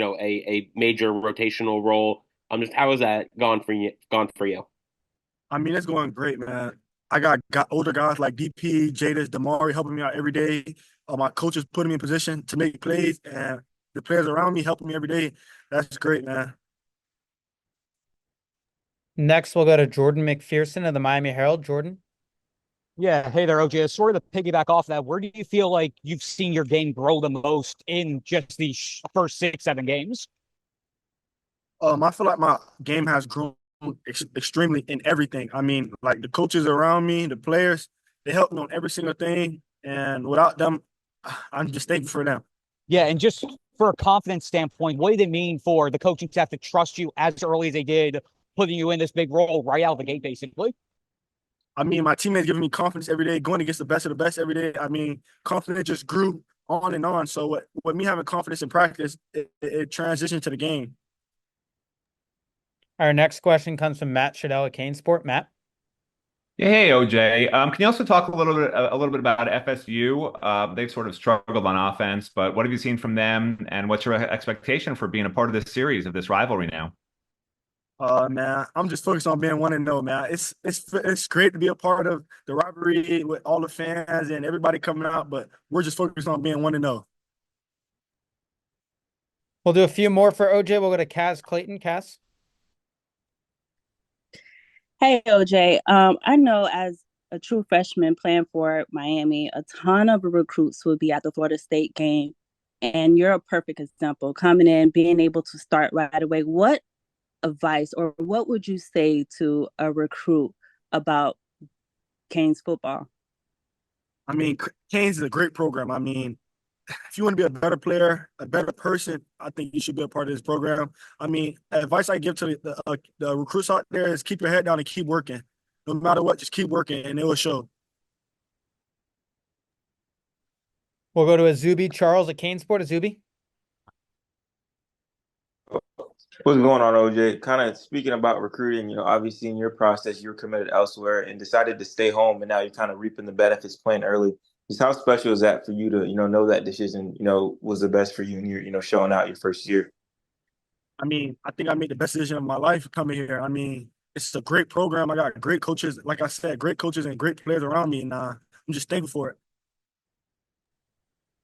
a major rotational role. Just how has that gone for you? Gone for you? I mean, it's going great, man. I got older guys like DP, Jadis, Damari helping me out every day. My coaches putting me in position to make plays, and the players around me helping me every day. That's great, man. Next, we'll go to Jordan McPherson of the Miami Herald. Jordan. Yeah, hey there, OJ. Sort of to piggyback off that, where do you feel like you've seen your game grow the most in just the first 6, 7 games? I feel like my game has grown extremely in everything. I mean, like the coaches around me, the players, they help me on every single thing, and without them, I'm just thankful for them. Yeah, and just for a confidence standpoint, what did it mean for the coaching staff to trust you as early as they did, putting you in this big role right out of the gate, basically? I mean, my teammates giving me confidence every day, going against the best of the best every day. I mean, confidence just grew on and on. So with me having confidence in practice, it transitioned to the game. Our next question comes from Matt Shadell at Kane Sport. Matt. Hey, OJ. Can you also talk a little bit about FSU? They've sort of struggled on offense, but what have you seen from them, and what's your expectation for being a part of this series of this rivalry now? Man, I'm just focused on being 1-0, man. It's great to be a part of the rivalry with all the fans and everybody coming out, but we're just focused on being 1-0. We'll do a few more for OJ. We'll go to Kaz Clayton. Kaz. Hey, OJ. I know as a true freshman playing for Miami, a ton of recruits will be at the Florida State game, and you're a perfect example coming in, being able to start right away. What advice or what would you say to a recruit about Canes football? I mean, Canes is a great program. I mean, if you want to be a better player, a better person, I think you should be a part of this program. I mean, advice I give to the recruits out there is keep your head down and keep working. No matter what, just keep working, and it will show. We'll go to Azubi Charles at Kane Sport. Azubi. What's going on, OJ? Kind of speaking about recruiting, obviously in your process, you were committed elsewhere and decided to stay home, and now you're kind of reaping the benefits playing early. Just how special is that for you to, know that decision, was the best for you and you're, showing out your first year? I mean, I think I made the best decision of my life coming here. I mean, it's a great program. I got great coaches, like I said, great coaches and great players around me, and I'm just thankful for it.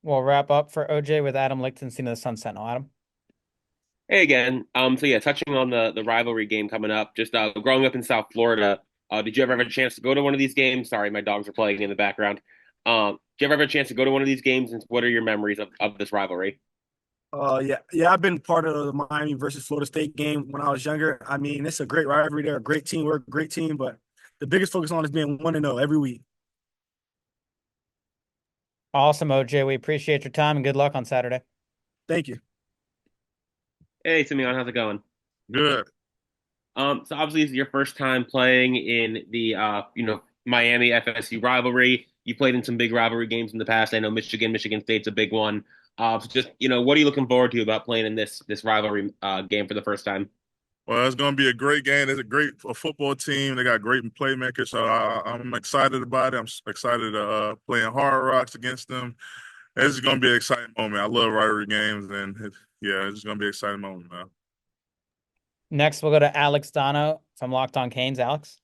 We'll wrap up for OJ with Adam Lichtenstein of the Sun Sentinel. Adam. Hey again. So yeah, touching on the rivalry game coming up. Just growing up in South Florida, did you ever have a chance to go to one of these games? Sorry, my dogs are playing in the background. Did you ever have a chance to go to one of these games? And what are your memories of this rivalry? Yeah. I've been part of the Miami versus Florida State game when I was younger. I mean, it's a great rivalry. They're a great team. We're a great team, but the biggest focus on is being 1-0 every week. Awesome, OJ. We appreciate your time and good luck on Saturday. Thank you. Hey, Simeon, how's it going? Good. So obviously it's your first time playing in the Miami FSU rivalry. You played in some big rivalry games in the past. I know Michigan State's a big one. So just what are you looking forward to about playing in this rivalry game for the first time? Well, it's going to be a great game. It's a great football team. They got great playmakers, so I'm excited about it. I'm excited playing Hard Rocks against them. It's going to be an exciting moment. I love rivalry games, and it's going to be an exciting moment, man. Next, we'll go to Alex Dono from Locked On Canes. Alex.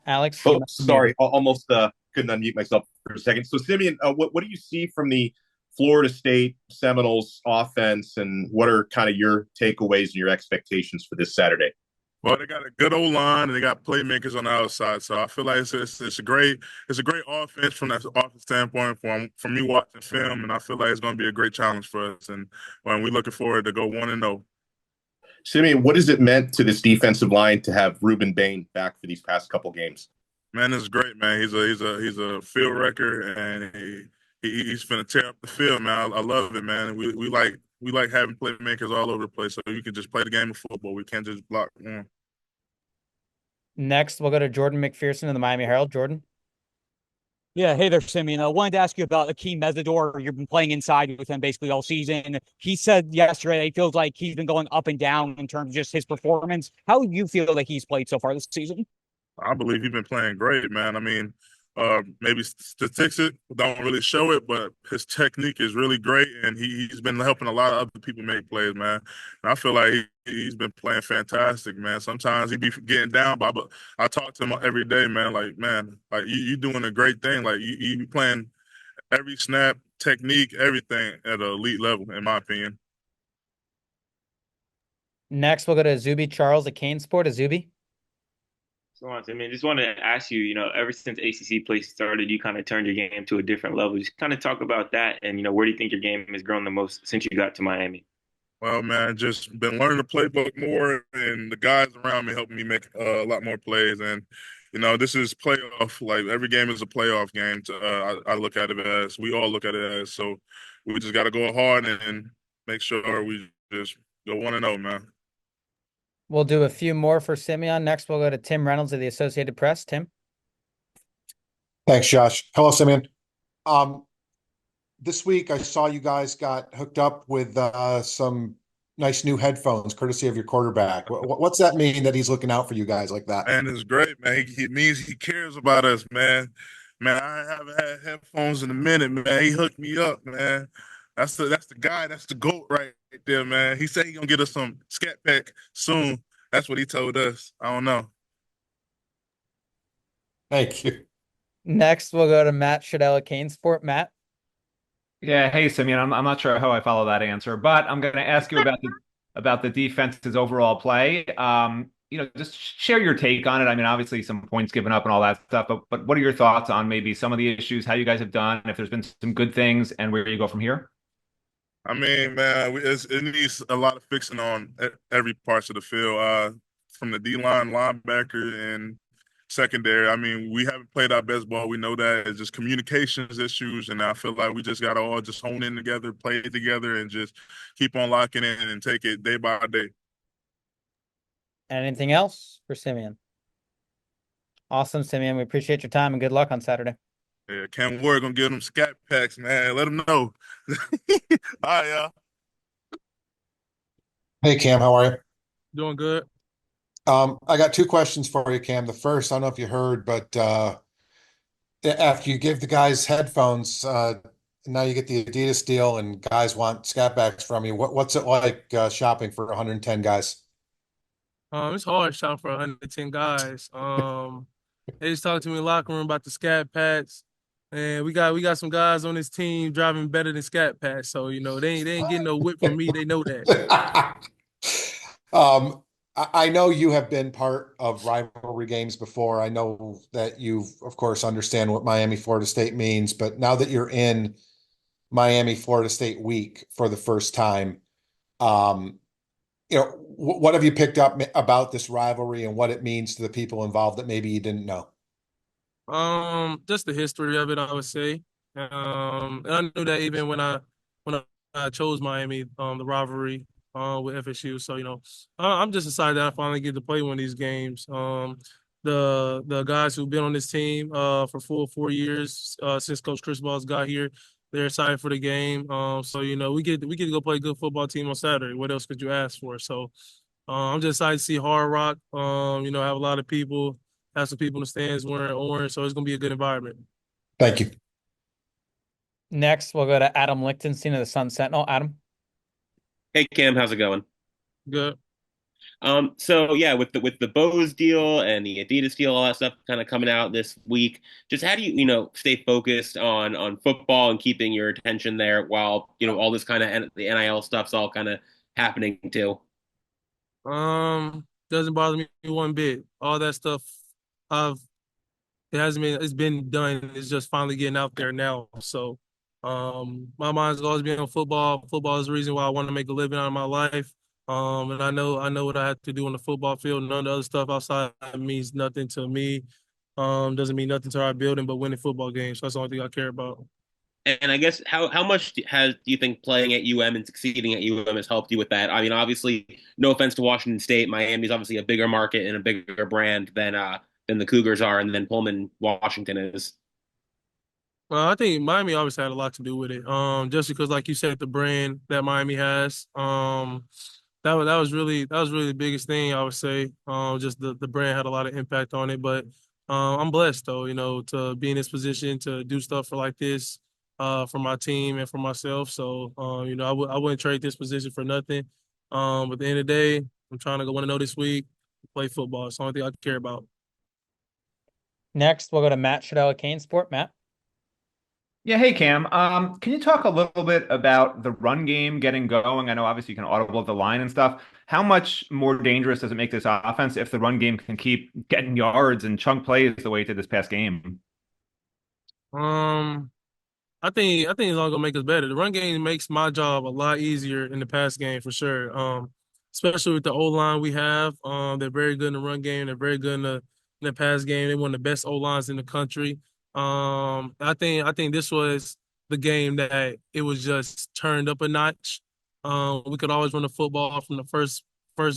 Alex. Oh, sorry. Almost couldn't unmute myself for a second. So, Simeon, what do you see from the Florida State Seminoles offense, and what are kind of your takeaways and your expectations for this Saturday? Well, they got a good old line and they got playmakers on the outside, so I feel like it's a great offense from that offense standpoint. From me watching film, and I feel like it's going to be a great challenge for us, and when we're looking forward to go 1-0. Simeon, what has it meant to this defensive line to have Ruben Bain back for these past couple games? Man, it's great, man. He's a field record, and he's finna tear up the field, man. I love it, man. We like having playmakers all over the place, so you can just play the game of football. We can't just block one. Next, we'll go to Jordan McPherson of the Miami Herald. Jordan. Yeah, hey there, Simeon. I wanted to ask you about Akeem Mesidor. You've been playing inside with him basically all season. He said yesterday he feels like he's been going up and down in terms of just his performance. How do you feel that he's played so far this season? I believe he's been playing great, man. I mean, maybe statistics don't really show it, but his technique is really great, and he's been helping a lot of other people make plays, man. And I feel like he's been playing fantastic, man. Sometimes he be getting down, but I talk to him every day, man. Like, man, like you doing a great thing. Like you be playing every snap, technique, everything at an elite level, in my opinion. Next, we'll go to Zuby Charles at Kane Sport. Zuby. So, I mean, just wanted to ask you, ever since ACC play started, you kind of turned your game to a different level. Just kind of talk about that, and where do you think your game has grown the most since you got to Miami? Well, man, just been learning the playbook more, and the guys around me helping me make a lot more plays. And this is playoff. Like every game is a playoff game. I look at it as we all look at it as. So we just got to go hard and make sure we just go 1-0, man. We'll do a few more for Simeon. Next, we'll go to Tim Reynolds of the Associated Press. Tim. Thanks, Josh. Hello, Simeon. This week I saw you guys got hooked up with some nice new headphones, courtesy of your quarterback. What's that mean that he's looking out for you guys like that? Man, it's great, man. He means he cares about us, man. Man, I haven't had headphones in a minute, man. He hooked me up, man. That's the guy. That's the GOAT right there, man. He said he gonna get us some Scat Pack soon. That's what he told us. I don't know. Thank you. Next, we'll go to Matt Shadell at Kane Sport. Matt. Yeah, hey Simeon, I'm not sure how I follow that answer, but I'm going to ask you about the defense's overall play. Just share your take on it. I mean, obviously some points given up and all that stuff, but what are your thoughts on maybe some of the issues, how you guys have done, if there's been some good things, and where you go from here? I mean, man, it needs a lot of fixing on every parts of the field, from the D line, linebacker, and secondary. I mean, we haven't played our best ball. We know that it's just communications issues, and I feel like we just got to all just hone in together, play together, and just keep on locking in and take it day by day. Anything else for Simeon? Awesome, Simeon. We appreciate your time and good luck on Saturday. Yeah, Cam Ward gonna give them Scat Packs, man. Let them know. All right, y'all. Hey, Cam, how are you? Doing good. I got two questions for you, Cam. The first, I don't know if you heard, but after you give the guys headphones, now you get the Adidas deal, and guys want Scatbacks from you. What's it like shopping for 110 guys? It's hard shopping for 110 guys. They just talked to me in the locker room about the Scat Pats, and we got some guys on this team driving better than Scat Pats. So they ain't getting no whip from me. They know that. I know you have been part of rivalry games before. I know that you, of course, understand what Miami, Florida State means, but now that you're in Miami, Florida State week for the first time, what have you picked up about this rivalry and what it means to the people involved that maybe you didn't know? Just the history of it, I would say. And I knew that even when I chose Miami, the rivalry with FSU. So I'm just excited that I finally get to play one of these games. The guys who've been on this team for full 4 years since Coach Chris Balls got here, they're excited for the game. So we get to go play a good football team on Saturday. What else could you ask for? So I'm just excited to see Hard Rock. Have a lot of people, have some people in the stands wearing orange, so it's gonna be a good environment. Thank you. Next, we'll go to Adam Lichtenstein of the Sun Sentinel. Adam. Hey Cam, how's it going? Good. So yeah, with the Bose deal and the Adidas deal, all that stuff kind of coming out this week, just how do you stay focused on football and keeping your attention there while all this kind of the NIL stuff's all kind of happening too? Doesn't bother me one bit. All that stuff, I've it's been done. It's just finally getting out there now. So, my mind's always been on football. Football is the reason why I want to make a living out of my life. And I know what I have to do on the football field. None of the other stuff outside means nothing to me. Doesn't mean nothing to our building, but winning football games. So that's the only thing I care about. And I guess how much do you think playing at UM and succeeding at UM has helped you with that? I mean, obviously, no offense to Washington State, Miami's obviously a bigger market and a bigger brand than the Cougars are, and then Pullman, Washington is. Well, I think Miami always had a lot to do with it. Just because, like you said, the brand that Miami has. That was really the biggest thing I would say. Just the brand had a lot of impact on it, but I'm blessed though, to be in this position to do stuff for like this, for my team and for myself. So, I wouldn't trade this position for nothing. At the end of the day, I'm trying to go 1-0 this week, play football. It's the only thing I care about. Next, we'll go to Matt Shadell at Kane Sport. Matt. Yeah, hey Cam. Can you talk a little bit about the run game getting going? I know obviously you can audible the line and stuff. How much more dangerous does it make this offense if the run game can keep getting yards and chunk plays the way it did this past game? Um, I think it's all gonna make us better. The run game makes my job a lot easier in the pass game for sure. Especially with the O line we have. They're very good in the run game. They're very good in the pass game. They're one of the best O lines in the country. I think this was the game that it was just turned up a notch. We could always run the football from the first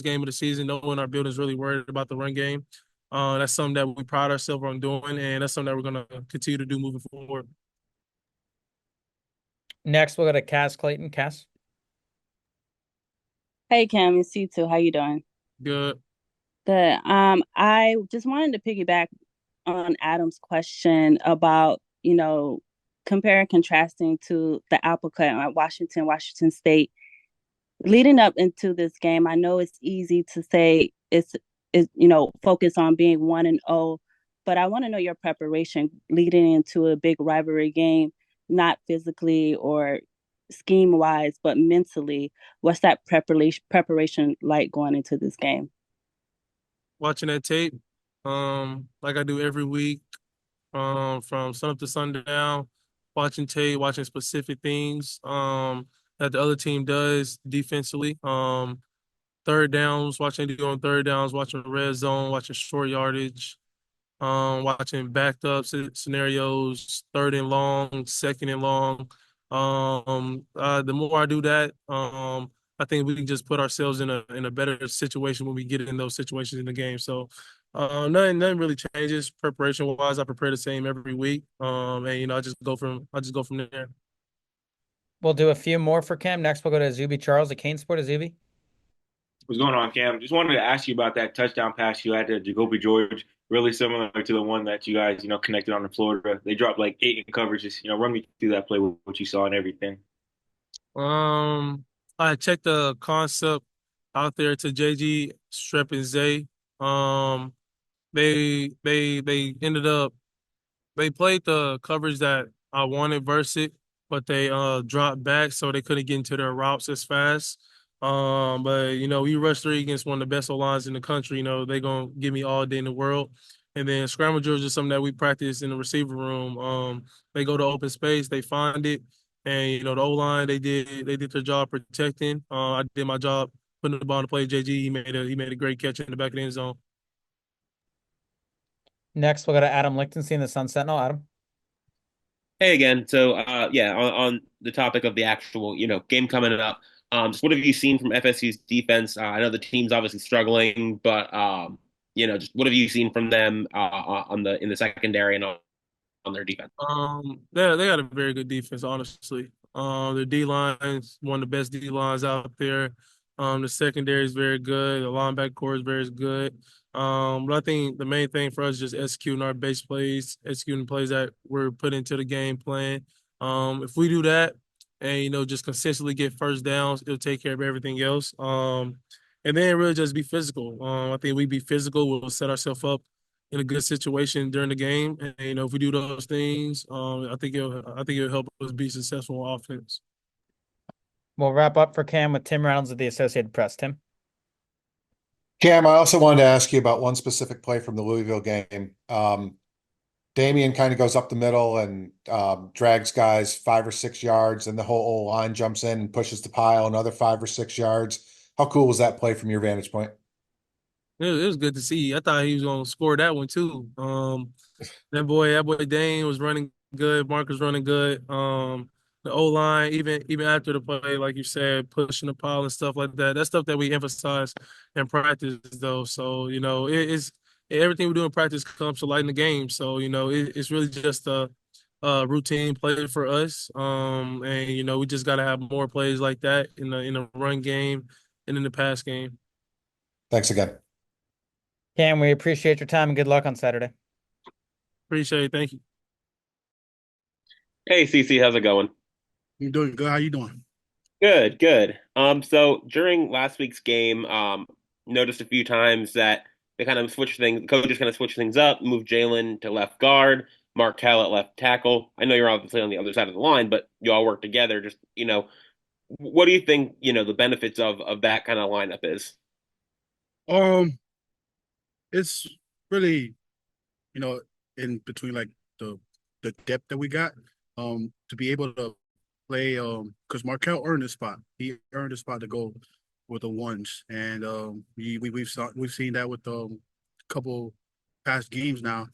game of the season. No one in our building is really worried about the run game. That's something that we pride ourselves on doing, and that's something that we're gonna continue to do moving forward. Next, we'll go to Cass Clayton. Cass. Hey Cam, it's you too. How you doing? Good. Good. I just wanted to piggyback on Adam's question about, compare and contrasting to the Applecut at Washington State. Leading up into this game, I know it's easy to say focus on being 1-0, but I want to know your preparation leading into a big rivalry game, not physically or scheme wise, but mentally. What's that preparation like going into this game? Watching that tape, like I do every week, from sun up to sundown, watching tape, watching specific things, that the other team does defensively. Third downs, watching do on third downs, watching red zone, watching short yardage, watching backed up scenarios, third and long, second and long. The more I do that, I think we can just put ourselves in a better situation when we get in those situations in the game. So, nothing really changes preparation wise. I prepare the same every week, and I just go from there. We'll do a few more for Cam. Next, we'll go to Zuby Charles at Kane Sport. Zuby. What's going on, Cam? Just wanted to ask you about that touchdown pass you had to Jacoby George. Really similar to the one that you guys, connected on in Florida. They dropped like 8 in coverages. Run me through that play, what you saw and everything. I checked the concept out there to JG, Strep, and Zay. Um, they ended up they played the coverage that I wanted versus it, but they dropped back so they couldn't get into their routes as fast. But we rushed three against one of the best O lines in the country. They're gonna give me all day in the world. And then scramble drills is something that we practice in the receiver room. They go to open space, they find it, and the O line they did their job protecting. I did my job putting the ball in the play. JG he made a great catch in the back of the end zone. Next, we'll go to Adam Lichtenstein, the Sun Sentinel. Adam. Hey again. So, yeah, on the topic of the actual, game coming up, just what have you seen from FSU's defense? I know the team's obviously struggling, but just what have you seen from them in the secondary and on their defense? They got a very good defense, honestly. Their D line's one of the best D lines out there. The secondary is very good. The linebacker core is very good. But I think the main thing for us is just executing our base plays, executing plays that we're put into the game plan. If we do that and just consistently get first downs, it'll take care of everything else. And then really just be physical. I think we be physical, we'll set ourselves up in a good situation during the game. And if we do those things, I think it'll help us be successful on offense. We'll wrap up for Cam with Tim Reynolds of the Associated Press. Tim. Cam, I also wanted to ask you about one specific play from the Louisville game. Damian kind of goes up the middle and drags guys 5 or 6 yards, and the whole line jumps in and pushes the pile another 5 or 6 yards. How cool was that play from your vantage point? It was good to see. I thought he was gonna score that one too. That boy Dane was running good. Mark was running good. The O line, even after the play, like you said, pushing the pile and stuff like that. That's stuff that we emphasize in practice, though. So it's everything we do in practice comes to light in the game. So it's really just a routine play for us. And we just got to have more plays like that in the run game and in the pass game. Thanks again. Cam, we appreciate your time and good luck on Saturday. Appreciate it. Thank you. Hey, CC, how's it going? You doing good? How you doing? Good, good. So during last week's game, noticed a few times that they kind of switched things. Coaches kind of switched things up, moved Jalen to left guard, Markel at left tackle. I know you're obviously on the other side of the line, but you all work together. Just, what do you think, the benefits of that kind of lineup is? Um, it's really, you know, in between like the the depth that we got, to be able to play, because Markel earned his spot. He earned his spot to go with the ones, and we've seen that with a couple past games now,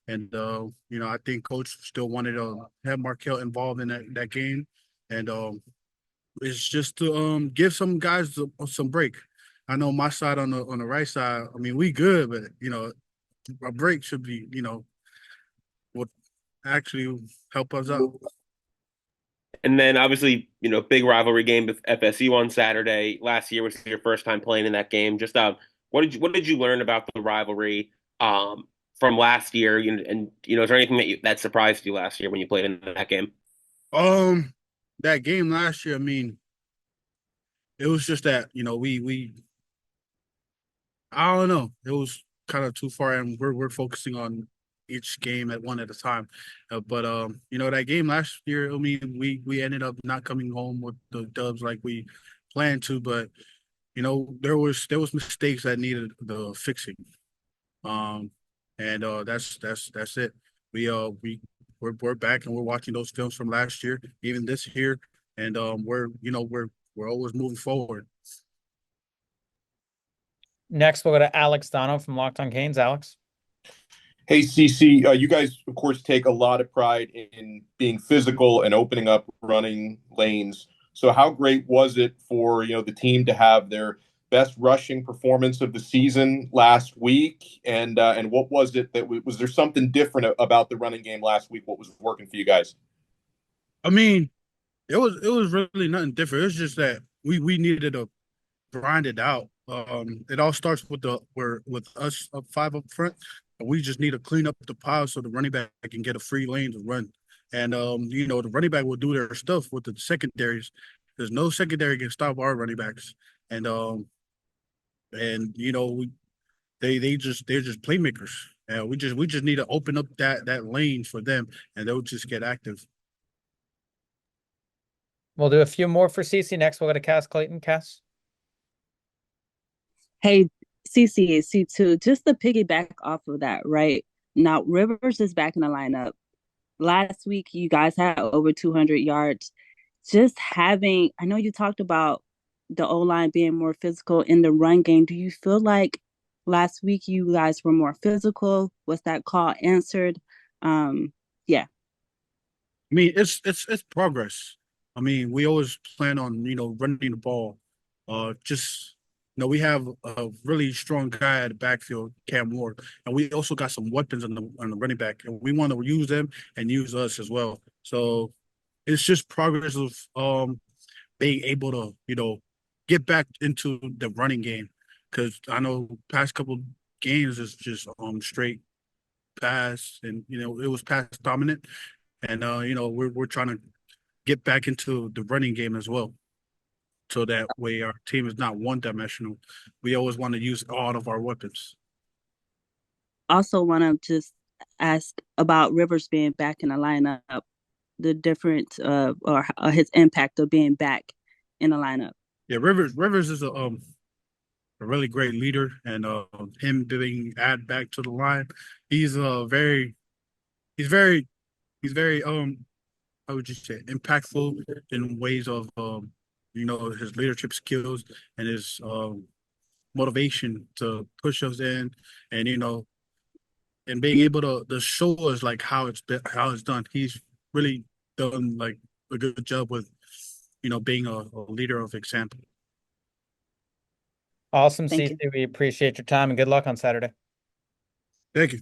and I think coach still wanted to have Markel involved in that game, and it's just to give some guys some break. I know my side on the right side. I mean, we good, but a break should be would actually help us out. And then obviously, big rivalry game with FSU on Saturday. Last year was your first time playing in that game. Just what did you learn about the rivalry from last year? And is there anything that surprised you last year when you played in that game? Um, that game last year. I mean, it was just that we I don't know. It was kind of too far, and we're focusing on each game at one at a time. But that game last year, I mean, we ended up not coming home with the dubs like we planned to, but there was mistakes that needed the fixing. Um, and that's it. We're back and we're watching those films from last year, even this year, and we're always moving forward. Next, we'll go to Alex Dono from Locked On Canes. Alex. Hey, CC, you guys, of course, take a lot of pride in being physical and opening up running lanes. So, how great was it for the team to have their best rushing performance of the season last week? And what was it that was there something different about the running game last week? What was working for you guys? I mean, it was really nothing different. It was just that we needed to grind it out. It all starts with us up five up front, and we just need to clean up the pile so the running back can get a free lane to run. And the running back will do their stuff with the secondaries. There's no secondary can stop our running backs, and they're just playmakers. And we just need to open up that lane for them, and they'll just get active. We'll do a few more for CC. Next, we'll go to Cass Clayton. Cass. Hey, CC is C2. Just to piggyback off of that, right? Now, Rivers is back in the lineup. Last week, you guys had over 200 yards. I know you talked about the O-line being more physical in the run game. Do you feel like last week you guys were more physical? Was that call answered? Yeah. I mean, it's progress. I mean, we always plan on running the ball. Just we have a really strong guy at the backfield, Cam Ward, and we also got some weapons on the running back, and we want to use them and use us as well. So it's just progress of being able to get back into the running game, because I know past couple games is just straight pass, and it was pass dominant, and we're trying to get back into the running game as well, so that way our team is not one dimensional. We always want to use all of our weapons. Also want to just ask about Rivers being back in the lineup, the difference or his impact of being back in the lineup. Yeah, Rivers is a really great leader, and him being added back to the line, he's he's very he's very how would you say impactful in ways of his leadership skills and his motivation to push us in, and and being able to show us like how it's done. He's really done like a good job with being a leader of example. Awesome, Thank CC. you. We appreciate your time and good luck on Saturday. Thank you.